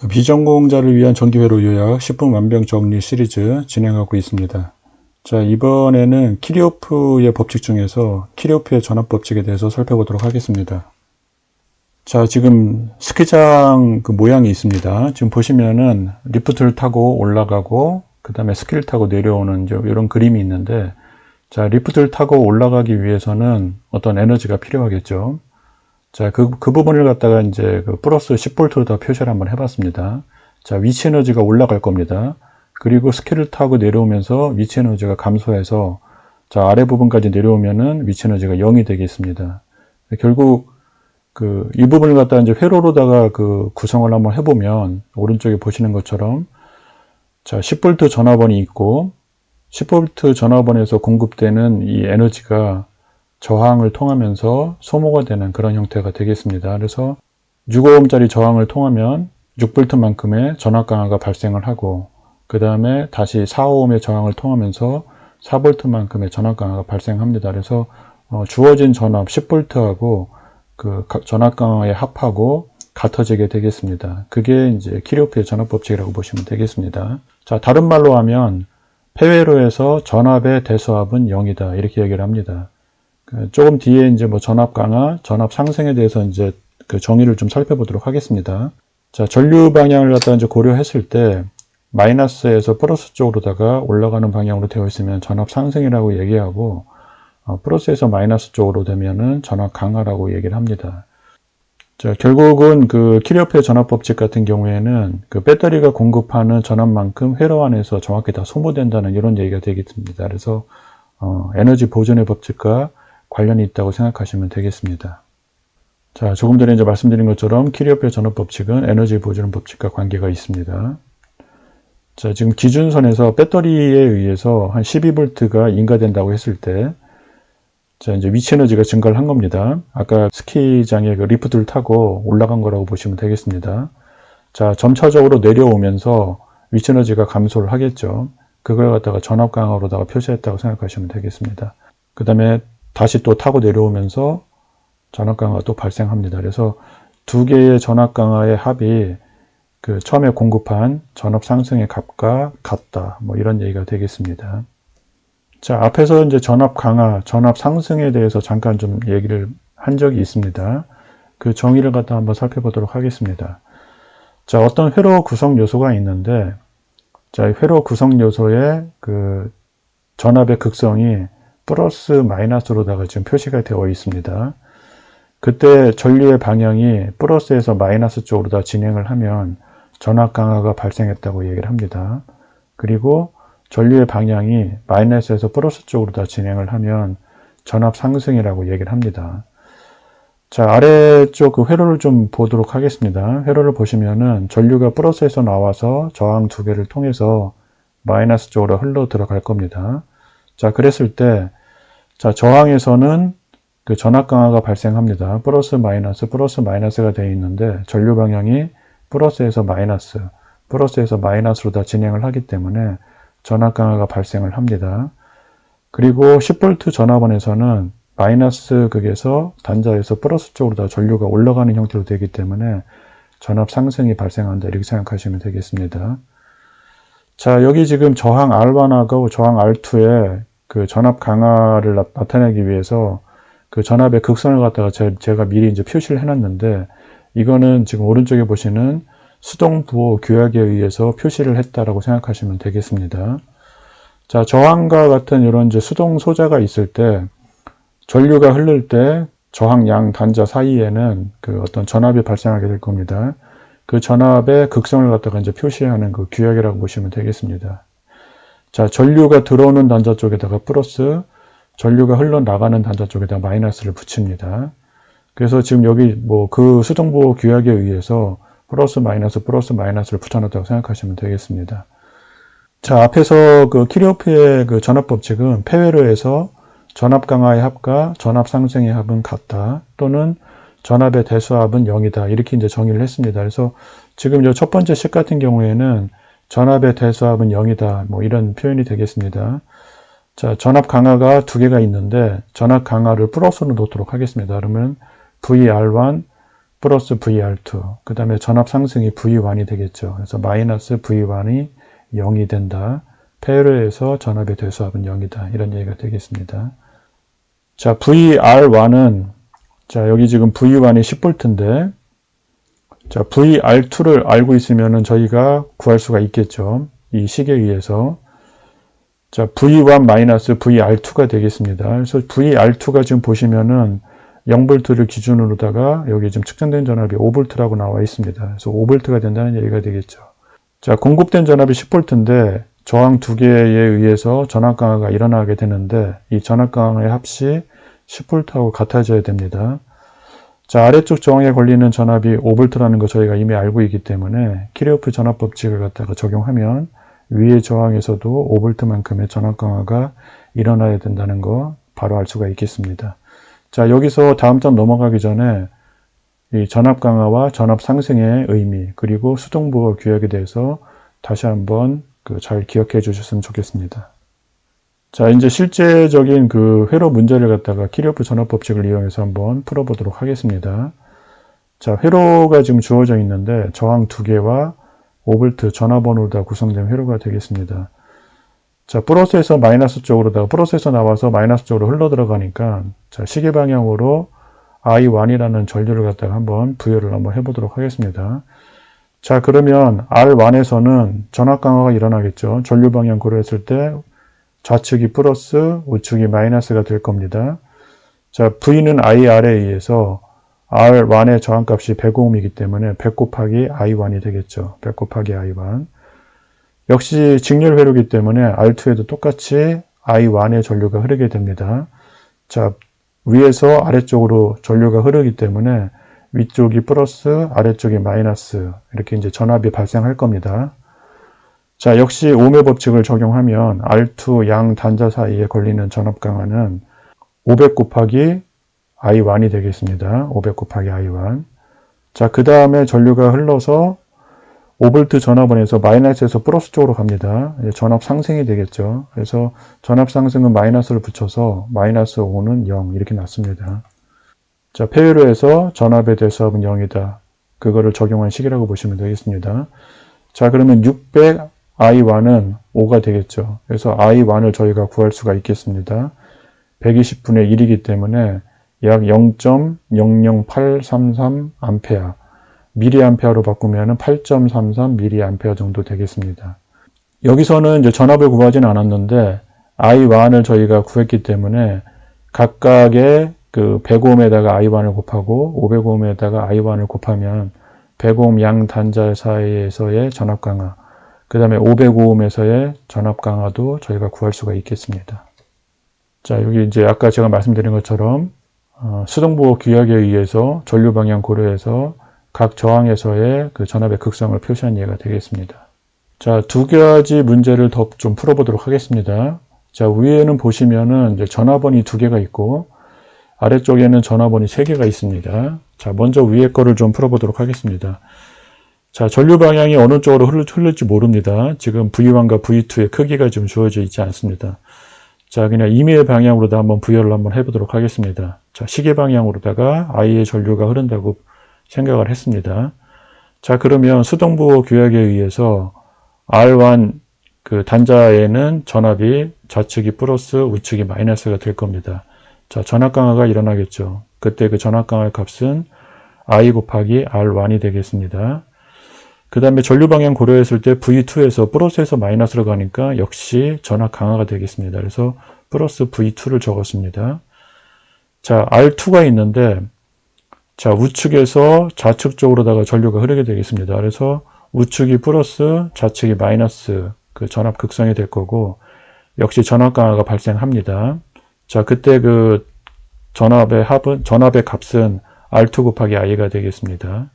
비전공자를 위한 정기회로 요약 10분 완병 정리 시리즈 진행하고 있습니다. 자, 이번에는 키리오프의 법칙 중에서 키리오프의 전압 법칙에 대해서 살펴보도록 하겠습니다. 자, 지금 스키장 그 모양이 있습니다. 지금 보시면은 리프트를 타고 올라가고 그 다음에 스키를 타고 내려오는 이런 그림이 있는데, 자, 리프트를 타고 올라가기 위해서는 어떤 에너지가 필요하겠죠. 자, 그 부분을 갖다가 이제 그 플러스 10V로 다 표시를 한번 해봤습니다. 자, 위치 에너지가 올라갈 겁니다. 그리고 스키를 타고 내려오면서 위치 에너지가 감소해서, 자, 아래 부분까지 내려오면은 위치 에너지가 0이 되겠습니다. 결국 이 부분을 갖다가 이제 회로로다가 구성을 한번 해보면, 오른쪽에 보시는 것처럼, 자, 10V 전압원이 있고, 10V 전압원에서 공급되는 이 에너지가 저항을 통하면서 소모가 되는 그런 형태가 되겠습니다. 그래서 6Ω짜리 저항을 통하면 6V만큼의 전압 강화가 발생을 하고, 그 다음에 다시 4Ω의 저항을 통하면서 4V만큼의 전압 강화가 발생합니다. 그래서 주어진 전압 10V하고 그 전압 강화의 합하고 같아지게 되겠습니다. 그게 이제 키리오프의 전압 법칙이라고 보시면 되겠습니다. 자, 다른 말로 하면 폐회로에서 전압의 대수압은 0이다, 이렇게 얘기를 합니다. 조금 뒤에 이제 뭐 전압 강화, 전압 상승에 대해서 이제 그 정의를 좀 살펴보도록 하겠습니다. 자, 전류 방향을 갖다 이제 고려했을 때 마이너스에서 플러스 쪽으로다가 올라가는 방향으로 되어 있으면 전압 상승이라고 얘기하고, 플러스에서 마이너스 쪽으로 되면은 전압 강화라고 얘기를 합니다. 자, 결국은 그 키리오프의 전압 법칙 같은 경우에는 그 배터리가 공급하는 전압만큼 회로 안에서 정확히 다 소모된다는 이런 얘기가 되겠습니다. 그래서 에너지 보존의 법칙과 관련이 있다고 생각하시면 되겠습니다. 자, 조금 전에 이제 말씀드린 것처럼 키리오프의 전압 법칙은 에너지 보존 법칙과 관계가 있습니다. 자, 지금 기준선에서 배터리에 의해서 한 12V가 인가된다고 했을 때, 자, 이제 위치 에너지가 증가를 한 겁니다. 아까 스키장에 그 리프트를 타고 올라간 거라고 보시면 되겠습니다. 자, 점차적으로 내려오면서 위치 에너지가 감소를 하겠죠. 그걸 갖다가 전압 강화로다가 표시했다고 생각하시면 되겠습니다. 그 다음에 다시 또 타고 내려오면서 전압 강화가 또 발생합니다. 그래서 두 개의 전압 강화의 합이 그 처음에 공급한 전압 상승의 값과 같다, 뭐 이런 얘기가 되겠습니다. 자, 앞에서 이제 전압 강화, 전압 상승에 대해서 잠깐 좀 얘기를 한 적이 있습니다. 그 정의를 갖다 한번 살펴보도록 하겠습니다. 자, 어떤 회로 구성 요소가 있는데, 자, 회로 구성 요소의 그 전압의 극성이 플러스 마이너스로다가 지금 표시가 되어 있습니다. 그때 전류의 방향이 플러스에서 마이너스 쪽으로 다 진행을 하면 전압 강화가 발생했다고 얘기를 합니다. 그리고 전류의 방향이 마이너스에서 플러스 쪽으로 다 진행을 하면 전압 상승이라고 얘기를 합니다. 자, 아래쪽 그 회로를 좀 보도록 하겠습니다. 회로를 보시면은 전류가 플러스에서 나와서 저항 두 개를 통해서 마이너스 쪽으로 흘러 들어갈 겁니다. 자, 그랬을 때, 자, 저항에서는 그 전압 강화가 발생합니다. 플러스 마이너스가 되어 있는데, 전류 방향이 플러스에서 마이너스로 다 진행을 하기 때문에 전압 강화가 발생을 합니다. 그리고 10V 전압원에서는 마이너스 극에서 단자에서 플러스 쪽으로 다 전류가 올라가는 형태로 되기 때문에 전압 상승이 발생한다, 이렇게 생각하시면 되겠습니다. 자, 여기 지금 저항 R1하고 저항 R2의 그 전압 강화를 나타내기 위해서 그 전압의 극선을 갖다가 제가 미리 이제 표시를 해놨는데, 이거는 지금 오른쪽에 보시는 수동부호 규약에 의해서 표시를 했다라고 생각하시면 되겠습니다. 자, 저항과 같은 이런 이제 수동 소자가 있을 때, 전류가 흐를 때 저항 양 단자 사이에는 그 어떤 전압이 발생하게 될 겁니다. 그 전압의 극성을 갖다가 이제 표시하는 그 규약이라고 보시면 되겠습니다. 자, 전류가 들어오는 단자 쪽에다가 플러스, 전류가 흘러나가는 단자 쪽에다 마이너스를 붙입니다. 그래서 지금 여기 뭐 그 수동부호 규약에 의해서 플러스 마이너스를 붙여놨다고 생각하시면 되겠습니다. 자, 앞에서 그 키리오프의 그 전압 법칙은 폐회로에서 전압 강화의 합과 전압 상승의 합은 같다, 또는 전압의 대수합은 0이다, 이렇게 이제 정의를 했습니다. 그래서 지금 첫 번째 식 같은 경우에는 전압의 대수합은 0이다, 뭐 이런 표현이 되겠습니다. 자, 전압 강화가 두 개가 있는데 전압 강화를 플러스로 놓도록 하겠습니다. 그러면 VR1 플러스 VR2. 그 다음에 전압 상승이 V1이 되겠죠. 그래서 마이너스 V1이 0이 된다. 폐열에서 전압의 대수압은 0이다. 이런 얘기가 되겠습니다. 자, VR1은, 자, 여기 지금 V1이 10V인데, 자, VR2를 알고 있으면은 저희가 구할 수가 있겠죠. 이 식에 의해서. 자, V1 마이너스 VR2가 되겠습니다. 그래서 VR2가 지금 보시면은 0V를 기준으로다가 여기 지금 측정된 전압이 5V라고 나와 있습니다. 그래서 5V가 된다는 얘기가 되겠죠. 자, 공급된 전압이 10V인데 저항 두 개에 의해서 전압 강화가 일어나게 되는데 이 전압 강화의 합이 10V하고 같아져야 됩니다. 자, 아래쪽 저항에 걸리는 전압이 5V라는 거 저희가 이미 알고 있기 때문에 키르호프 전압 법칙을 갖다가 적용하면 위의 저항에서도 5V만큼의 전압 강화가 일어나야 된다는 거 바로 알 수가 있겠습니다. 자, 여기서 다음 점 넘어가기 전에 이 전압 강화와 전압 상승의 의미 그리고 수동부호 규약에 대해서 다시 한번 잘 기억해 주셨으면 좋겠습니다. 자, 이제 실제적인 회로 문제를 갖다가 키르호프 전압 법칙을 이용해서 한번 풀어보도록 하겠습니다. 자, 회로가 지금 주어져 있는데 저항 두 개와 5V 전압원으로 다 구성된 회로가 되겠습니다. 자, 플러스에서 마이너스 쪽으로다가 플러스에서 나와서 마이너스 쪽으로 흘러 들어가니까 자, 시계 방향으로 I1이라는 전류를 갖다가 한번 부여를 한번 해보도록 하겠습니다. 자, 그러면 R1에서는 전압 강화가 일어나겠죠. 전류 방향 고려했을 때 좌측이 플러스, 우측이 마이너스가 될 겁니다. 자, V는 IR에 의해서 R1의 저항값이 100ohm이기 때문에 100 곱하기 I1이 되겠죠. 100 곱하기 I1. 역시 직렬 회로이기 때문에 R2에도 똑같이 I1의 전류가 흐르게 됩니다. 자, 위에서 아래쪽으로 전류가 흐르기 때문에 위쪽이 플러스, 아래쪽이 마이너스 이렇게 이제 전압이 발생할 겁니다. 자, 역시 ohm의 법칙을 적용하면 R2 양 단자 사이에 걸리는 전압 강화는 500 곱하기 I1이 되겠습니다. 500 곱하기 I1. 자, 그 다음에 전류가 흘러서 5V 전압원에서 마이너스에서 플러스 쪽으로 갑니다. 전압 상승이 되겠죠. 그래서 전압 상승은 마이너스를 붙여서 마이너스 5는 0 이렇게 났습니다. 자, 폐회로에서 전압의 대수압은 0이다. 그거를 적용한 식이라고 보시면 되겠습니다. 자, 그러면 600 I1은 5가 되겠죠. 그래서 I1을 저희가 구할 수가 있겠습니다. 120분의 1이기 때문에 약 0.00833 암페어. 미리암페어로 바꾸면 8.33 미리암페어 정도 되겠습니다. 여기서는 이제 전압을 구하지는 않았는데 I1을 저희가 구했기 때문에 각각의 100ohm에다가 I1을 곱하고 500ohm에다가 I1을 곱하면 100ohm 양 단자 사이에서의 전압 강화, 그 다음에 500ohm에서의 전압 강화도 저희가 구할 수가 있겠습니다. 자, 여기 이제 아까 제가 말씀드린 것처럼 수동부호 규약에 의해서 전류 방향 고려해서 각 저항에서의 전압의 극성을 표시한 예가 되겠습니다. 자, 두 가지 문제를 더 좀 풀어보도록 하겠습니다. 자, 위에는 보시면은 이제 전압원이 두 개가 있고 아래쪽에는 전압원이 세 개가 있습니다. 자, 먼저 위에 거를 좀 풀어보도록 하겠습니다. 자, 전류 방향이 어느 쪽으로 흐를지 모릅니다. 지금 V1과 V2의 크기가 좀 주어져 있지 않습니다. 자, 그냥 임의의 방향으로다 한번 부여를 한번 해보도록 하겠습니다. 자, 시계 방향으로다가 I의 전류가 흐른다고 생각을 했습니다. 자, 그러면 수동부호 규약에 의해서 R1 단자에는 전압이 좌측이 플러스, 우측이 마이너스가 될 겁니다. 자, 전압 강화가 일어나겠죠. 그때 그 전압 강화의 값은 I 곱하기 R1이 되겠습니다. 그 다음에 전류 방향 고려했을 때 V2에서 플러스에서 마이너스로 가니까 역시 전압 강화가 되겠습니다. 그래서 플러스 V2를 적었습니다. 자, R2가 있는데 자, 우측에서 좌측 쪽으로다가 전류가 흐르게 되겠습니다. 그래서 우측이 플러스, 좌측이 마이너스 전압 극성이 될 거고 역시 전압 강화가 발생합니다. 자, 그때 전압의 값은 R2 곱하기 I가 되겠습니다.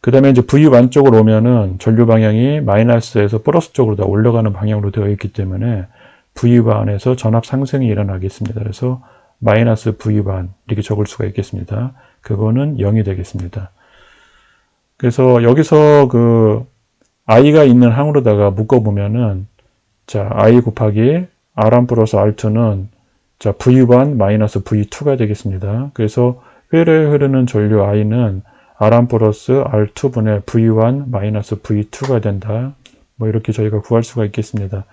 그 다음에 이제 V1 쪽으로 오면은 전류 방향이 마이너스에서 플러스 쪽으로 다 올라가는 방향으로 되어 있기 때문에 V1에서 전압 상승이 일어나겠습니다. 그래서 마이너스 V1 이렇게 적을 수가 있겠습니다. 그거는 0이 되겠습니다. 그래서 여기서 I가 있는 항으로다가 묶어보면은 자, I 곱하기 R1 플러스 R2는 자, V1 마이너스 V2가 되겠습니다. 그래서 회로에 흐르는 전류 I는 R1 플러스 R2분의 V1 마이너스 V2가 된다. 뭐 이렇게 저희가 구할 수가 있겠습니다.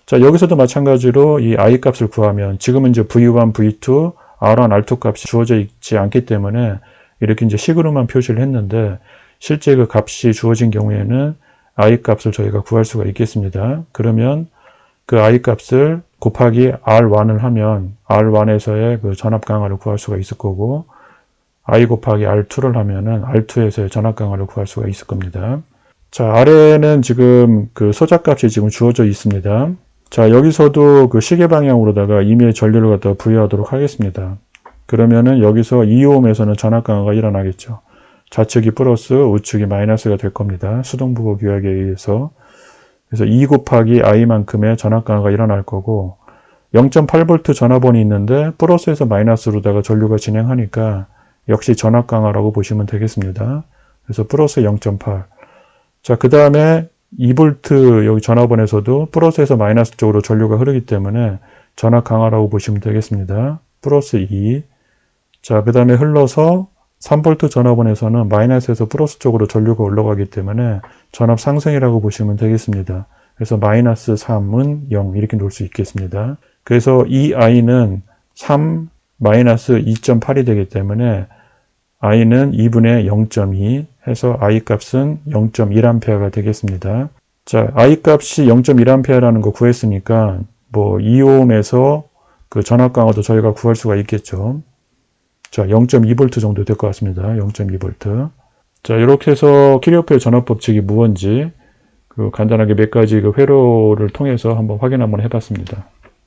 자, 여기서도 마찬가지로 이 I 값을 구하면 지금은 이제 V1, V2, R1, R2 값이 주어져 있지 않기 때문에 이렇게 이제 식으로만 표시를 했는데 실제 그 값이 주어진 경우에는 I 값을 저희가 구할 수가 있겠습니다. 그러면 그 I 값을 곱하기 R1을 하면 R1에서의 그 전압 강화를 구할 수가 있을 거고 I 곱하기 R2를 하면은 R2에서의 전압 강화를 구할 수가 있을 겁니다. 자, 아래는 지금 그 소자값이 지금 주어져 있습니다. 자, 여기서도 그 시계 방향으로다가 임의의 전류를 갖다가 부여하도록 하겠습니다. 그러면은 여기서 2ohm에서는 전압 강화가 일어나겠죠. 좌측이 플러스, 우측이 마이너스가 될 겁니다. 수동부호 규약에 의해서. 그래서 2 곱하기 I만큼의 전압 강화가 일어날 거고 0.8V 전압원이 있는데 플러스에서 마이너스로다가 전류가 진행하니까 역시 전압 강화라고 보시면 되겠습니다. 그래서 플러스 0.8. 자, 그 다음에 2V 여기 전압원에서도 플러스에서 마이너스 쪽으로 전류가 흐르기 때문에 전압 강화라고 보시면 되겠습니다. 플러스 2. 자, 그 다음에 흘러서 3V 전압원에서는 마이너스에서 플러스 쪽으로 전류가 올라가기 때문에 전압 상승이라고 보시면 되겠습니다. 그래서 마이너스 3은 0 이렇게 놓을 수 있겠습니다. 그래서 이 I는 3 마이너스 2.8이 되기 때문에 I는 2분의 0.2 해서 I 값은 0.1A가 되겠습니다. 자, I 값이 0.1A라는 거 구했으니까 뭐 2ohm에서 그 전압 강화도 저희가 구할 수가 있겠죠. 자, 0.2V 정도 될 것 같습니다. 0.2V. 자, 이렇게 해서 키르호프의 전압 법칙이 무언지 그 간단하게 몇 가지 그 회로를 통해서 한번 확인 한번 해봤습니다.